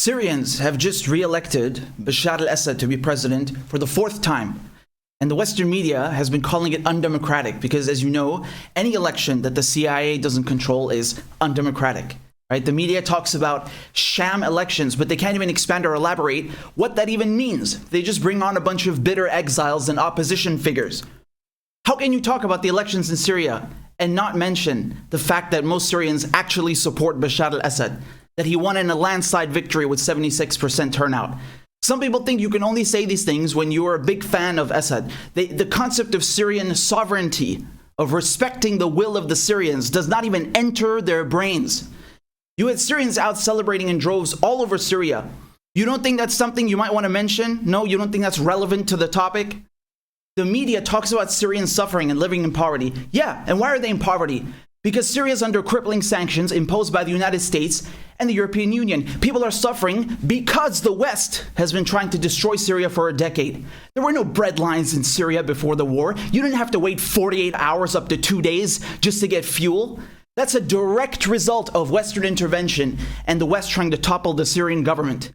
Syrians have just re-elected Bashar al-Assad to be president for the fourth time. And the Western media has been calling it undemocratic because, as you know, any election that the CIA doesn't control is undemocratic. Right? The media talks about sham elections, but they can't even expand or elaborate what that even means. They just bring on a bunch of bitter exiles and opposition figures. How can you talk about the elections in Syria and not mention the fact that most Syrians actually support Bashar al-Assad, that he won in a landslide victory with 76% turnout? Some people think you can only say these things when you are a big fan of Assad. The concept of Syrian sovereignty, of respecting the will of the Syrians, does not even enter their brains. You had Syrians out celebrating in droves all over Syria. You don't think that's something you might want to mention? No, you don't think that's relevant to the topic? The media talks about Syrians suffering and living in poverty. Yeah, and why are they in poverty? Because Syria is under crippling sanctions imposed by the United States and the European Union. People are suffering because the West has been trying to destroy Syria for a decade. There were no bread lines in Syria before the war. You didn't have to wait 48 hours up to 2 days just to get fuel. That's a direct result of Western intervention and the West trying to topple the Syrian government.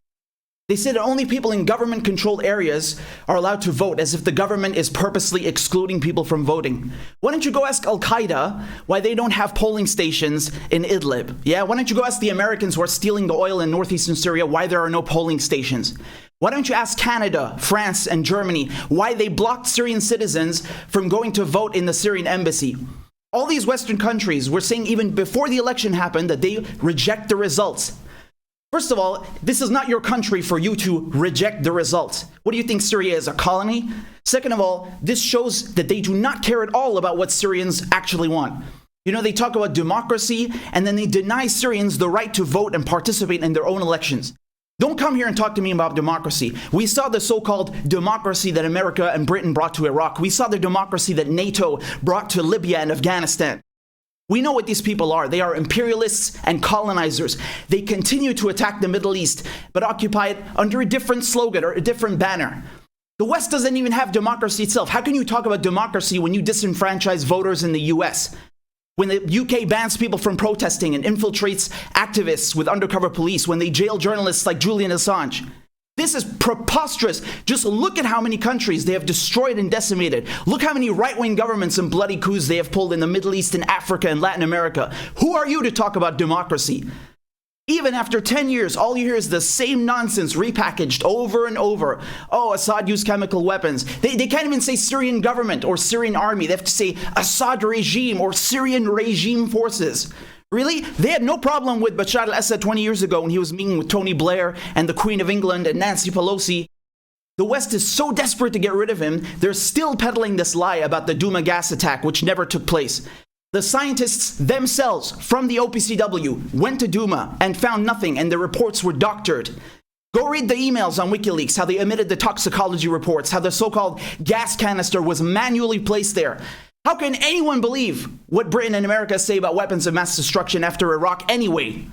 They say that only people in government-controlled areas are allowed to vote, as if the government is purposely excluding people from voting. Why don't you go ask Al-Qaeda why they don't have polling stations in Idlib? Yeah, why don't you go ask the Americans who are stealing the oil in northeastern Syria why there are no polling stations? Why don't you ask Canada, France, and Germany why they blocked Syrian citizens from going to vote in the Syrian embassy? All these Western countries were saying even before the election happened that they reject the results. First of all, this is not your country for you to reject the results. What do you think Syria is, a colony? Second of all, this shows that they do not care at all about what Syrians actually want. You know, they talk about democracy and then they deny Syrians the right to vote and participate in their own elections. Don't come here and talk to me about democracy. We saw the so-called democracy that America and Britain brought to Iraq. We saw the democracy that NATO brought to Libya and Afghanistan. We know what these people are. They are imperialists and colonizers. They continue to attack the Middle East, but occupy it under a different slogan or a different banner. The West doesn't even have democracy itself. How can you talk about democracy when you disenfranchise voters in the US? When the UK bans people from protesting and infiltrates activists with undercover police, when they jail journalists like Julian Assange. This is preposterous. Just look at how many countries they have destroyed and decimated. Look how many right-wing governments and bloody coups they have pulled in the Middle East and Africa and Latin America. Who are you to talk about democracy? Even after 10 years, all you hear is the same nonsense repackaged over and over. Oh, Assad used chemical weapons. They can't even say Syrian government or Syrian army. They have to say Assad regime or Syrian regime forces. Really? They had no problem with Bashar al-Assad 20 years ago when he was meeting with Tony Blair and the Queen of England and Nancy Pelosi. The West is so desperate to get rid of him, they're still peddling this lie about the Duma gas attack, which never took place. The scientists themselves from the OPCW went to Duma and found nothing, and the reports were doctored. Go read the emails on WikiLeaks, how they omitted the toxicology reports, how the so-called gas canister was manually placed there. How can anyone believe what Britain and America say about weapons of mass destruction after Iraq anyway?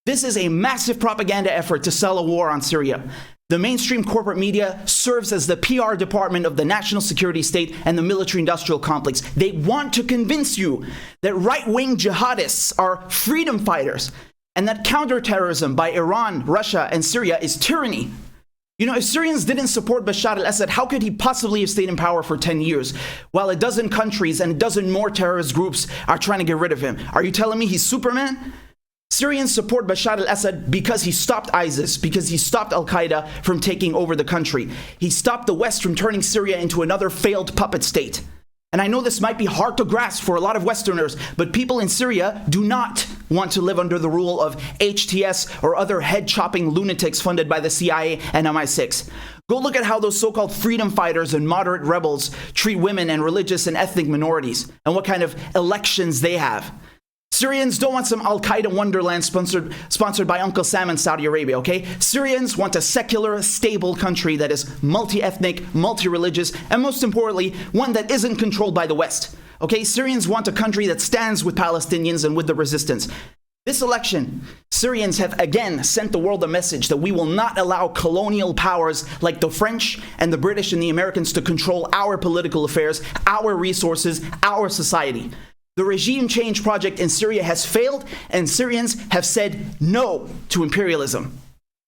This is a massive propaganda effort to sell a war on Syria. The mainstream corporate media serves as the PR department of the national security state and the military-industrial complex. They want to convince you that right-wing jihadists are freedom fighters and that counterterrorism by Iran, Russia, and Syria is tyranny. You know, if Syrians didn't support Bashar al-Assad, how could he possibly have stayed in power for 10 years while a dozen countries and a dozen more terrorist groups are trying to get rid of him? Are you telling me he's Superman? Syrians support Bashar al-Assad because he stopped ISIS, because he stopped al-Qaeda from taking over the country. He stopped the West from turning Syria into another failed puppet state. And I know this might be hard to grasp for a lot of Westerners, but people in Syria do not want to live under the rule of HTS or other head-chopping lunatics funded by the CIA and MI6. Go look at how those so-called freedom fighters and moderate rebels treat women and religious and ethnic minorities, and what kind of elections they have. Syrians don't want some al-Qaeda wonderland sponsored by Uncle Sam in Saudi Arabia, okay? Syrians want a secular, stable country that is multi-ethnic, multi-religious, and most importantly, one that isn't controlled by the West, okay? Syrians want a country that stands with Palestinians and with the resistance. This election, Syrians have again sent the world a message that we will not allow colonial powers like the French and the British and the Americans to control our political affairs, our resources, our society. The regime change project in Syria has failed, and Syrians have said no to imperialism.